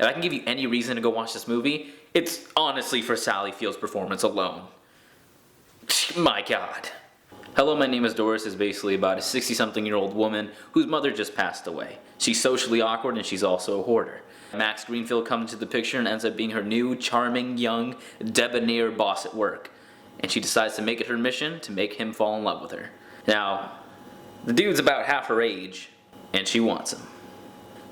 If I can give you any reason to go watch this movie, it's honestly for Sally Field's performance alone. My God. Hello, My Name is Doris is basically about a 60-something-year-old woman whose mother just passed away. She's socially awkward and she's also a hoarder. Max Greenfield comes into the picture and ends up being her new, charming, young, debonair boss at work. And she decides to make it her mission to make him fall in love with her. Now, the dude's about half her age, and she wants him.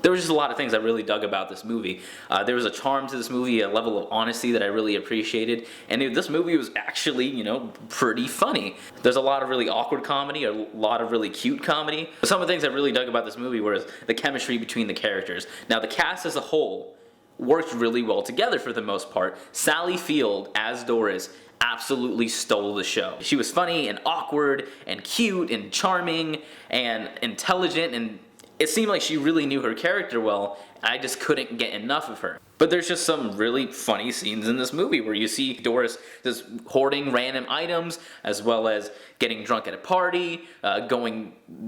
There was just a lot of things I really dug about this movie. There was a charm to this movie, a level of honesty that I really appreciated. And this movie was actually, pretty funny. There's a lot of really awkward comedy, a lot of really cute comedy. Some of the things I really dug about this movie was the chemistry between the characters. Now, the cast as a whole worked really well together for the most part. Sally Field, as Doris, absolutely stole the show. She was funny and awkward and cute and charming and intelligent, and it seemed like she really knew her character well, and I just couldn't get enough of her. But there's just some really funny scenes in this movie where you see Doris just hoarding random items, as well as getting drunk at a party,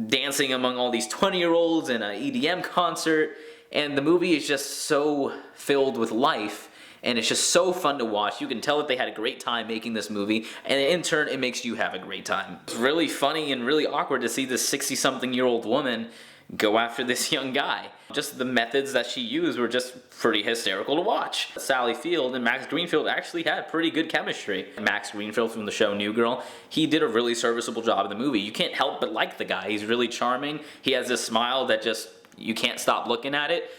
dancing among all these 20-year-olds in an EDM concert, and the movie is just so filled with life, and it's just so fun to watch. You can tell that they had a great time making this movie, and in turn, it makes you have a great time. It's really funny and really awkward to see this 60-something-year-old woman go after this young guy. Just the methods that she used were just pretty hysterical to watch. Sally Field and Max Greenfield actually had pretty good chemistry. Max Greenfield from the show New Girl, he did a really serviceable job in the movie. You can't help but like the guy. He's really charming. He has this smile that just, you can't stop looking at it.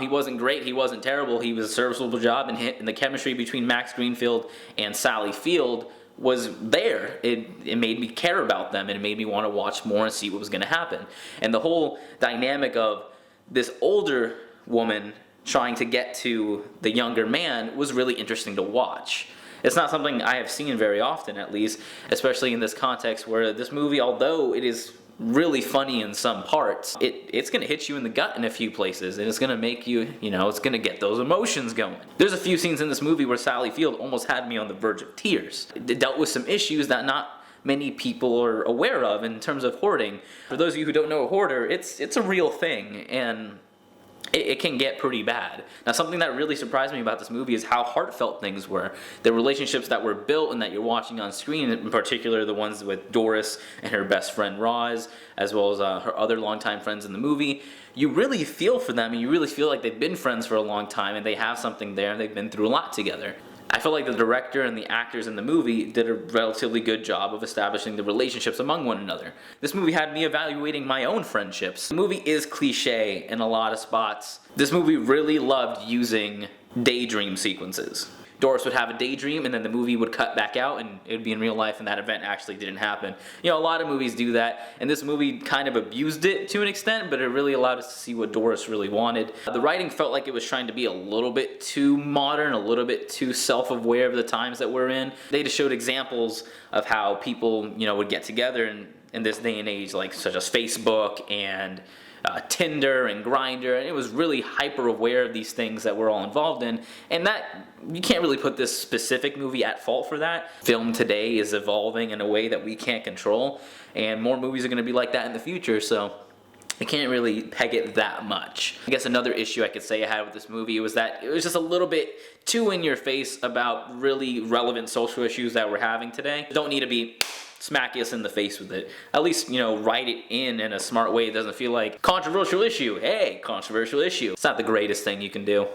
He wasn't great, he wasn't terrible, he was a serviceable job, and the chemistry between Max Greenfield and Sally Field was there. It made me care about them, and it made me want to watch more and see what was going to happen. And the whole dynamic of this older woman trying to get to the younger man was really interesting to watch. It's not something I have seen very often, at least, especially in this context where this movie, although it is really funny in some parts, it's going to hit you in the gut in a few places, and it's going to make you, it's going to get those emotions going. There's a few scenes in this movie where Sally Field almost had me on the verge of tears. It dealt with some issues that not many people are aware of in terms of hoarding. For those of you who don't know a hoarder, it's a real thing, and it can get pretty bad. Now, something that really surprised me about this movie is how heartfelt things were. The relationships that were built and that you're watching on screen, in particular the ones with Doris and her best friend Roz, as well as her other longtime friends in the movie, you really feel for them, and you really feel like they've been friends for a long time, and they have something there, and they've been through a lot together. I feel like the director and the actors in the movie did a relatively good job of establishing the relationships among one another. This movie had me evaluating my own friendships. The movie is cliche in a lot of spots. This movie really loved using daydream sequences. Doris would have a daydream, and then the movie would cut back out, and it would be in real life, and that event actually didn't happen. A lot of movies do that, and this movie kind of abused it to an extent, but it really allowed us to see what Doris really wanted. The writing felt like it was trying to be a little bit too modern, a little bit too self-aware of the times that we're in. They just showed examples of how people, would get together in this day and age, like such as Facebook and Tinder and Grindr, and it was really hyper aware of these things that we're all involved in, and that you can't really put this specific movie at fault for that. Film today is evolving in a way that we can't control, and more movies are going to be like that in the future, so I can't really peg it that much. I guess another issue I could say I had with this movie was that it was just a little bit too in your face about really relevant social issues that we're having today. You don't need to be smack us in the face with it. At least, write it in a smart way. It doesn't feel like controversial issue. Hey, controversial issue. It's not the greatest thing you can do.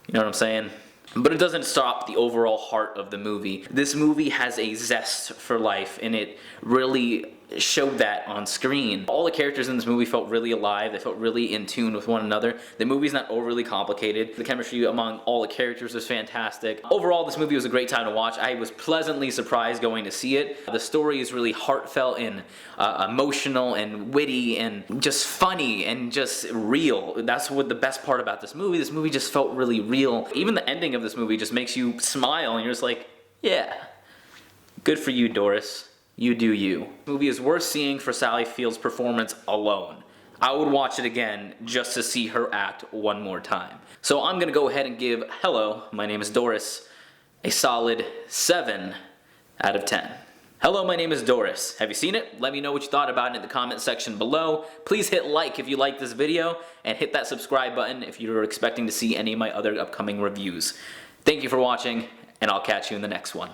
You know what I'm saying? But it doesn't stop the overall heart of the movie. This movie has a zest for life, and it really showed that on screen. All the characters in this movie felt really alive. They felt really in tune with one another. The movie's not overly complicated. The chemistry among all the characters was fantastic. Overall, this movie was a great time to watch. I was pleasantly surprised going to see it. The story is really heartfelt and emotional and witty and just funny and just real. That's what the best part about this movie. This movie just felt really real. Even the ending of this movie just makes you smile, and you're just like, yeah, good for you, Doris. You do you. The movie is worth seeing for Sally Field's performance alone. I would watch it again just to see her act one more time. So I'm gonna go ahead and give Hello, My Name is Doris a solid 7 out of 10. Hello, my name is Doris. Have you seen it? Let me know what you thought about it in the comment section below. Please hit like if you liked this video, and hit that subscribe button if you're expecting to see any of my other upcoming reviews. Thank you for watching, and I'll catch you in the next one.